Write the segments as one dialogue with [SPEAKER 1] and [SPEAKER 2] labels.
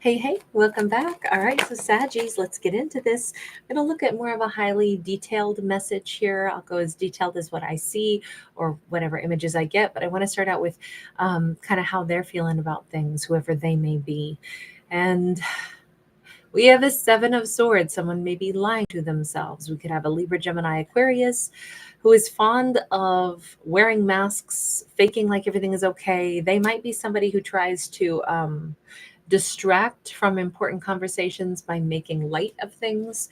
[SPEAKER 1] Hey, welcome back. All right, so Saggies, let's get into this. I'm going to look at more of a highly detailed message here. I'll go as detailed as what I see or whatever images I get, but I want to start out with kind of how they're feeling about things, whoever they may be. And we have the Seven of Swords. Someone may be lying to themselves. We could have a Libra, Gemini, Aquarius who is fond of wearing masks, faking like everything is okay. They might be somebody who tries to distract from important conversations by making light of things.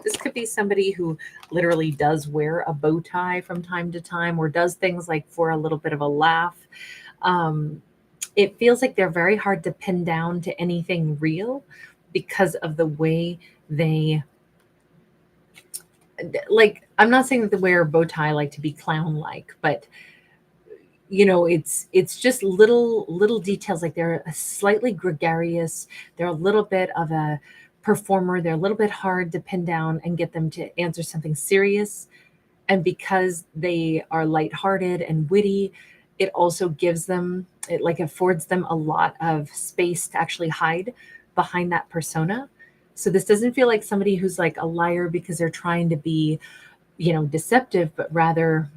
[SPEAKER 1] This could be somebody who literally does wear a bow tie from time to time or does things like for a little bit of a laugh. Um, it feels like they're very hard to pin down to anything real because of the way they like. I'm not saying that they wear a bow tie like to be clown like, but it's just little details, like they're a slightly gregarious, they're a little bit of a performer, they're a little bit hard to pin down and get them to answer something serious. And because they are lighthearted and witty, it also gives them, it like affords them a lot of space to actually hide behind that persona. So this doesn't feel like somebody who's like a liar because they're trying to be, deceptive, but rather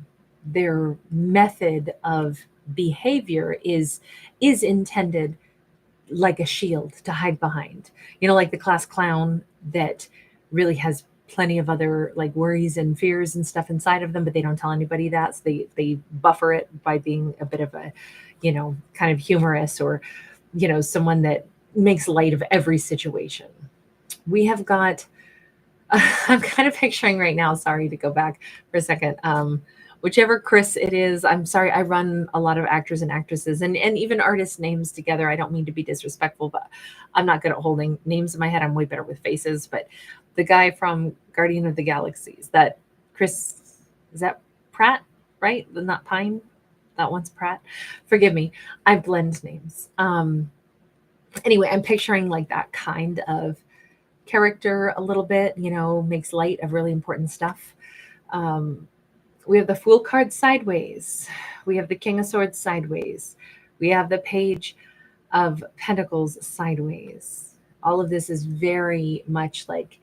[SPEAKER 1] their method of behavior is intended like a shield to hide behind. Like the class clown that really has plenty of other like worries and fears and stuff inside of them, but they don't tell anybody that. So they buffer it by being a bit of a, kind of humorous or, someone that makes light of every situation. We have got I'm kind of picturing right now, sorry to go back for a second. Whichever Chris it is, I'm sorry, I run a lot of actors and actresses and even artist names together. I don't mean to be disrespectful, but I'm not good at holding names in my head. I'm way better with faces. But the guy from Guardian of the Galaxies, that Chris, is that Pratt, right? Not Pine? That one's Pratt. Forgive me. I blend names. Anyway, I'm picturing like that kind of character a little bit, makes light of really important stuff. Um, we have the Fool card sideways. We have the King of Swords sideways. We have the Page of Pentacles sideways. All of this is very much like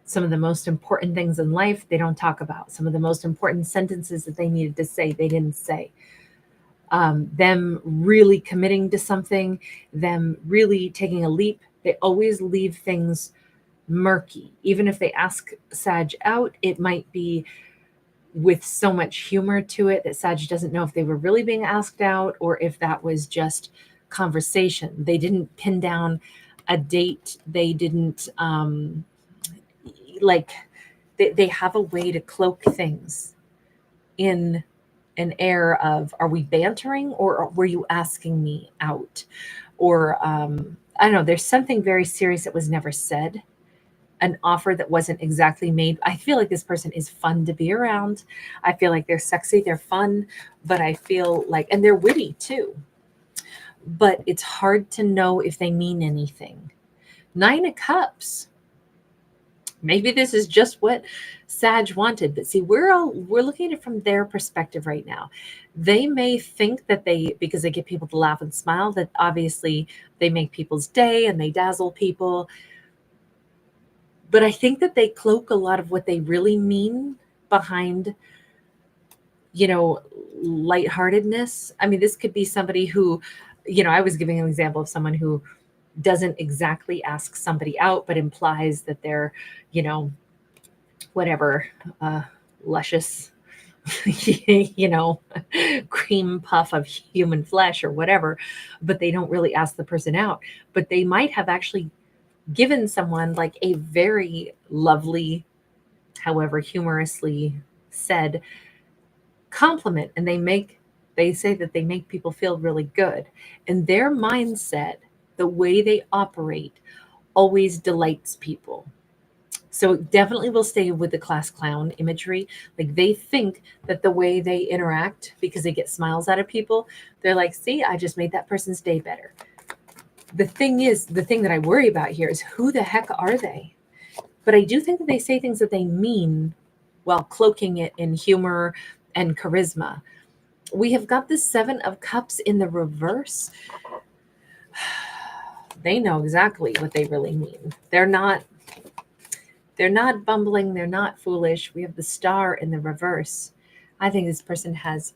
[SPEAKER 1] some of the most important things in life they don't talk about. Some of the most important sentences that they needed to say, they didn't say. Them really committing to something, them really taking a leap. They always leave things murky. Even if they ask Sag out, it might be with so much humor to it that Sag doesn't know if they were really being asked out or if that was just conversation. They didn't pin down a date. They didn't like they have a way to cloak things in an air of, are we bantering or were you asking me out? Or I don't know, there's something very serious that was never said, an offer that wasn't exactly made. I feel like this person is fun to be around. I feel like they're sexy, they're fun, but I feel like, and they're witty too. But it's hard to know if they mean anything. Nine of Cups. Maybe this is just what Sag wanted, but see, we're looking at it from their perspective right now. They may think that because they get people to laugh and smile, that obviously they make people's day and they dazzle people. But I think that they cloak a lot of what they really mean behind, lightheartedness. I mean, this could be somebody who, I was giving an example of someone who doesn't exactly ask somebody out, but implies that they're, whatever, luscious, cream puff of human flesh or whatever, but they don't really ask the person out. But they might have actually given someone like a very lovely, however humorously said, compliment, and they say that they make people feel really good. And their mindset, the way they operate, always delights people. So definitely will stay with the class clown imagery. Like they think that the way they interact, because they get smiles out of people, they're like, see, I just made that person's day better. The thing that I worry about here is, who the heck are they? But I do think that they say things that they mean while cloaking it in humor and charisma. We have got the Seven of Cups in the reverse. They know exactly what they really mean. They're not bumbling, they're not foolish. We have the star in the reverse. I think this person has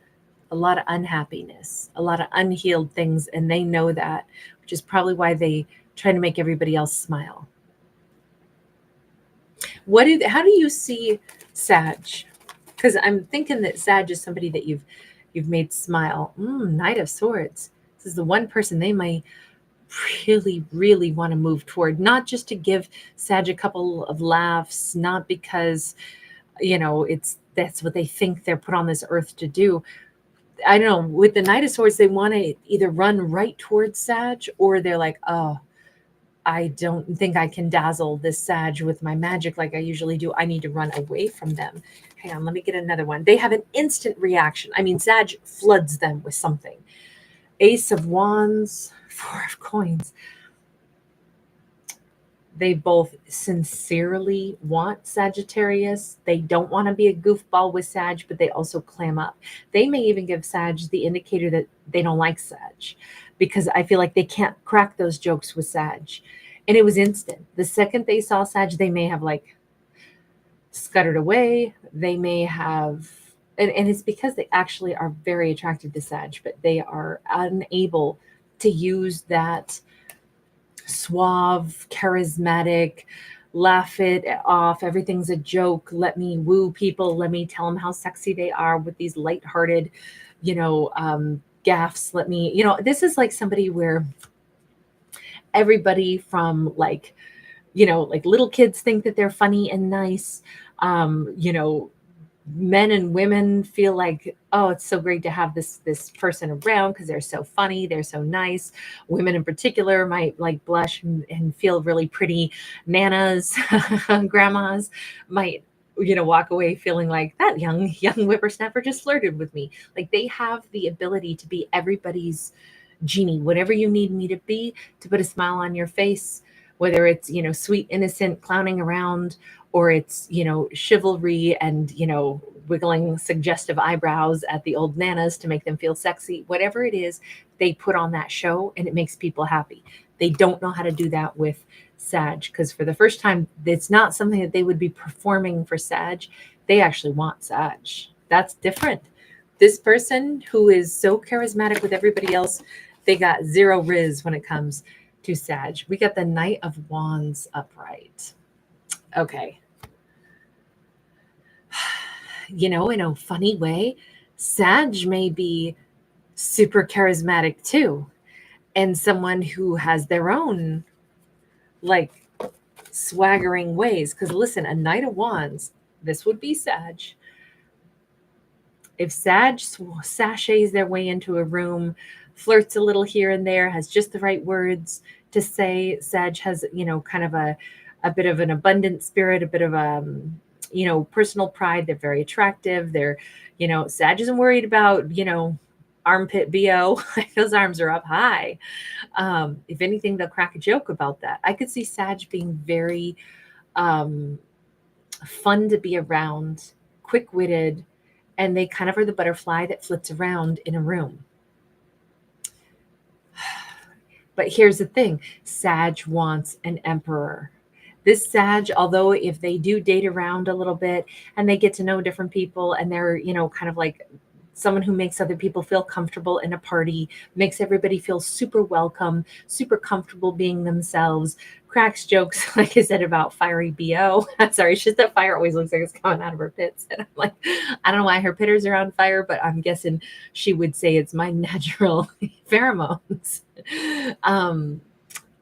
[SPEAKER 1] a lot of unhappiness, a lot of unhealed things, and they know that, which is probably why they try to make everybody else smile. How do you see Sag? Because I'm thinking that Sag is somebody that you've made smile. Knight of Swords. This is the one person they might really, really want to move toward, not just to give Sag a couple of laughs, not because, that's what they think they're put on this earth to do. I don't know, with the Knight of Swords, they want to either run right towards Sag, or they're like, oh, I don't think I can dazzle this Sag with my magic like I usually do. I need to run away from them. Hang on, let me get another one. They have an instant reaction. I mean, Sag floods them with something. Ace of Wands, Four of Coins. They both sincerely want Sagittarius. They don't want to be a goofball with Sag, but they also clam up. They may even give Sag the indicator that they don't like Sag, because I feel like they can't crack those jokes with Sag. And it was instant. The second they saw Sag, they may have like scuttered away. They may have, and it's because they actually are very attracted to Sag, but they are unable to use that suave, charismatic, laugh it off, everything's a joke, let me woo people, let me tell them how sexy they are with these lighthearted, gaffes. Let me, this is like somebody where everybody from like little kids think that they're funny and nice. Men and women feel like, oh, it's so great to have this person around because they're so funny, they're so nice. Women in particular might like blush and feel really pretty. Nanas, grandmas might walk away feeling like that young whippersnapper just flirted with me. Like, they have the ability to be everybody's genie, whatever you need me to be, to put a smile on your face, whether it's sweet innocent clowning around, or it's chivalry and wiggling suggestive eyebrows at the old nanas to make them feel sexy. Whatever it is, they put on that show and it makes people happy. They don't know how to do that with Sag, because for the first time, it's not something that they would be performing for Sag. They actually want Sag. That's different. This person who is so charismatic with everybody else, they got zero riz when it comes to Sag. We got the Knight of Wands upright. Okay. In a funny way, Sag may be super charismatic too, and someone who has their own like swaggering ways. Because listen, a Knight of Wands, this would be Sag. If Sag sashays their way into a room, flirts a little here and there, has just the right words to say, Sag has, kind of a bit of an abundant spirit, a bit of personal pride. They're very attractive. They're, Sag isn't worried about, armpit BO. Those arms are up high. If anything, they'll crack a joke about that. I could see Sag being very fun to be around, quick-witted, and they kind of are the butterfly that flits around in a room. But here's the thing, Sag wants an emperor. This Sag, although if they do date around a little bit and they get to know different people and they're, kind of like someone who makes other people feel comfortable in a party, makes everybody feel super welcome, super comfortable being themselves, cracks jokes, like I said, about fiery BO. I'm sorry, it's just that fire always looks like it's coming out of her pits. And I'm like, I don't know why her pitters are on fire, but I'm guessing she would say it's my natural pheromones.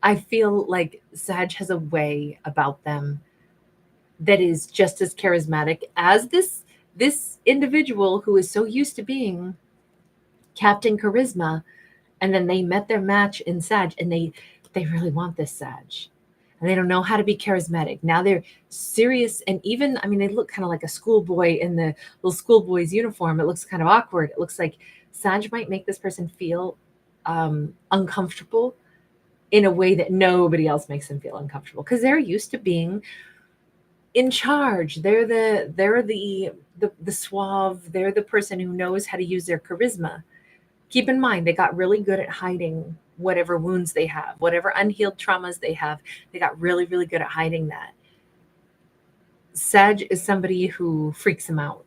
[SPEAKER 1] I feel like Sag has a way about them that is just as charismatic as this individual who is so used to being Captain Charisma, and then they met their match in Sag, and they really want this Sag, and they don't know how to be charismatic. Now they're serious, and even, they look kind of like a schoolboy in the little schoolboy's uniform. It looks kind of awkward. It looks like Sag might make this person feel uncomfortable in a way that nobody else makes them feel uncomfortable, because they're used to being in charge. They're the suave. They're the person who knows how to use their charisma. Keep in mind, they got really good at hiding whatever wounds they have, whatever unhealed traumas they have. They got really, really good at hiding that. Sag is somebody who freaks them out,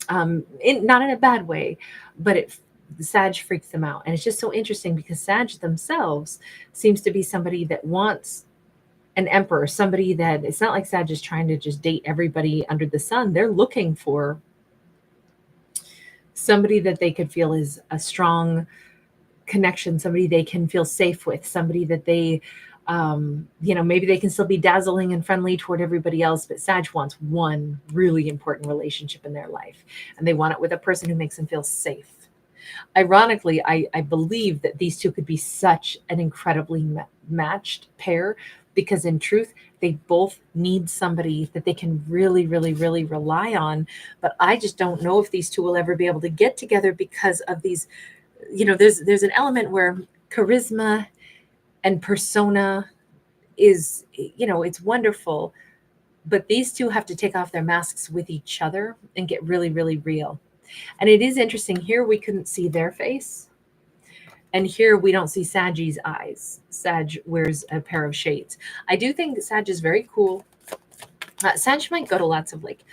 [SPEAKER 1] not in a bad way, but Sag freaks them out. And it's just so interesting because Sag themselves seems to be somebody that wants an emperor, somebody that, it's not like Sag is trying to just date everybody under the sun. They're looking for somebody that they could feel is a strong connection, somebody they can feel safe with, somebody that they, maybe they can still be dazzling and friendly toward everybody else, but Sag wants one really important relationship in their life, and they want it with a person who makes them feel safe. Ironically, I believe that these two could be such an incredibly matched pair, because in truth, they both need somebody that they can really, really, really rely on. But I just don't know if these two will ever be able to get together because of these, there's an element where charisma and persona is, it's wonderful, but these two have to take off their masks with each other and get really, really real. And it is interesting. Here we couldn't see their face. And here we don't see Saggy's eyes. Sag wears a pair of shades. I do think Sag is very cool. Sag might go to lots of like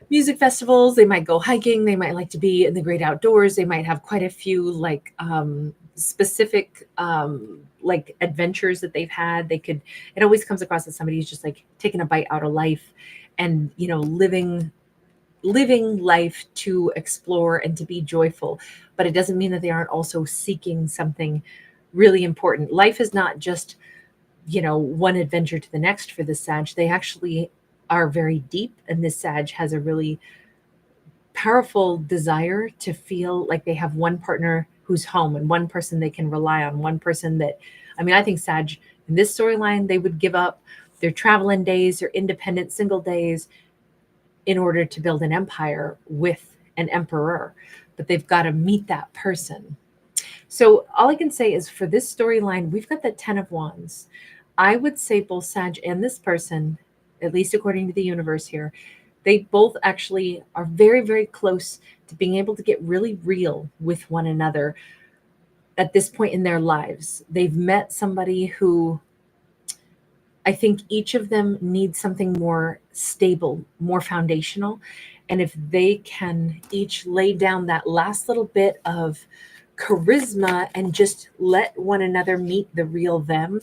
[SPEAKER 1] music festivals. They might go hiking. They might like to be in the great outdoors. They might have quite a few like specific like adventures that they've had. It always comes across as somebody who's just like taking a bite out of life and, living life to explore and to be joyful. But it doesn't mean that they aren't also seeking something really important. Life is not just, one adventure to the next for the Sag. They actually are very deep, and this Sag has a really powerful desire to feel like they have one partner who's home and one person they can rely on, one person that, I think Sag in this storyline, they would give up their traveling days, their independent single days in order to build an empire with an emperor, but they've got to meet that person. So all I can say is for this storyline, we've got the 10 of Wands. I would say both Sag and this person, at least according to the universe here, they both actually are very, very close to being able to get really real with one another at this point in their lives. They've met somebody who, I think each of them needs something more stable, more foundational. And if they can each lay down that last little bit of charisma and just let one another meet the real them,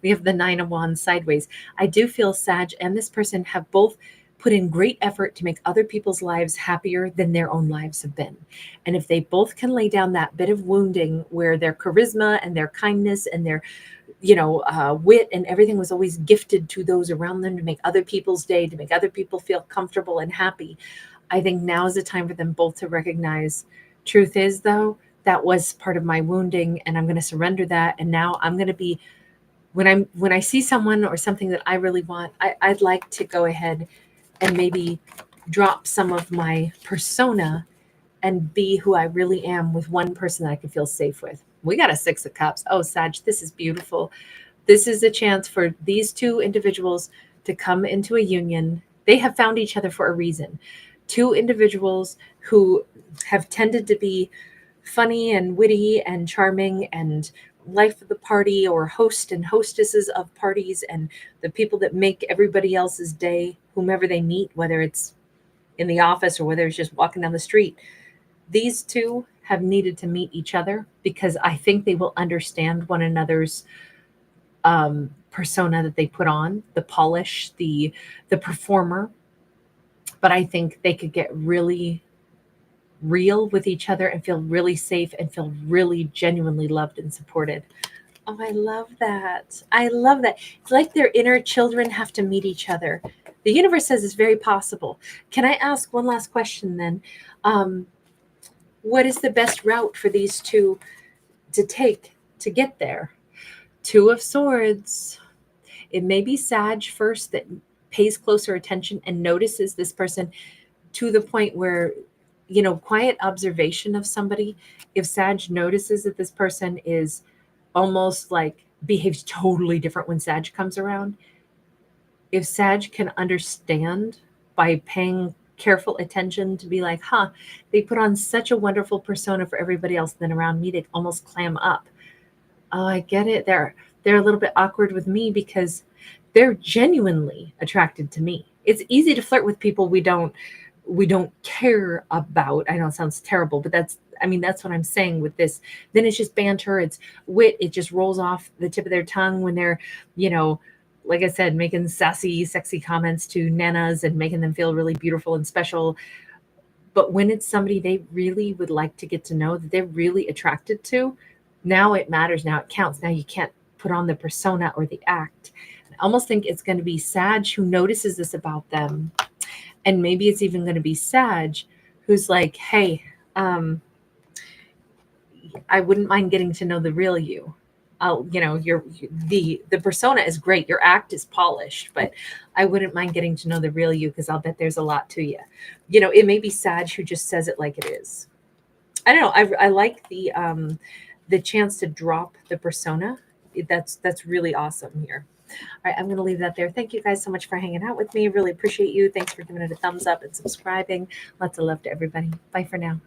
[SPEAKER 1] we have the 9 of Wands sideways. I do feel Sag and this person have both put in great effort to make other people's lives happier than their own lives have been. And if they both can lay down that bit of wounding where their charisma and their kindness and their wit and everything was always gifted to those around them to make other people's day, to make other people feel comfortable and happy. I think now is the time for them both to recognize, truth is though, that was part of my wounding and I'm going to surrender that. And now I'm going to be, when I see someone or something that I really want, I'd like to go ahead and maybe drop some of my persona and be who I really am with one person that I can feel safe with. We got a 6 of Cups. Oh, Sag, this is beautiful. This is a chance for these two individuals to come into a union. They have found each other for a reason. Two individuals who have tended to be funny and witty and charming and life of the party, or host and hostesses of parties, and the people that make everybody else's day, whomever they meet, whether it's in the office or whether it's just walking down the street. These two have needed to meet each other because I think they will understand one another's persona that they put on, the polish, the performer. But I think they could get really real with each other and feel really safe and feel really genuinely loved and supported. Oh, I love that. I love that. It's like their inner children have to meet each other. The universe says it's very possible. Can I ask one last question then? What is the best route for these two to take to get there? 2 of Swords. It may be Sag first that pays closer attention and notices this person to the point where, quiet observation of somebody. If Sag notices that this person is almost like behaves totally different when Sag comes around, if Sag can understand by paying careful attention to be like, they put on such a wonderful persona for everybody else, then around me, they almost clam up. Oh, I get it. They're a little bit awkward with me because they're genuinely attracted to me. It's easy to flirt with people we don't care about. I know it sounds terrible, but that's what I'm saying with this. Then it's just banter, it's wit, it just rolls off the tip of their tongue when they're, you know, like I said, making sassy, sexy comments to nanas and making them feel really beautiful and special. But when it's somebody they really would like to get to know, that they're really attracted to, now it matters. Now it counts. Now you can't put on the persona or the act. I almost think it's going to be Sag who notices this about them. And maybe it's even going to be Sag who's like, hey, I wouldn't mind getting to know the real you. The persona is great. Your act is polished, but I wouldn't mind getting to know the real you because I'll bet there's a lot to you. It may be Sag who just says it like it is. I don't know. I like the chance to drop the persona. That's really awesome here. All right, I'm going to leave that there. Thank you guys so much for hanging out with me. Really appreciate you. Thanks for giving it a thumbs up and subscribing. Lots of love to everybody. Bye for now.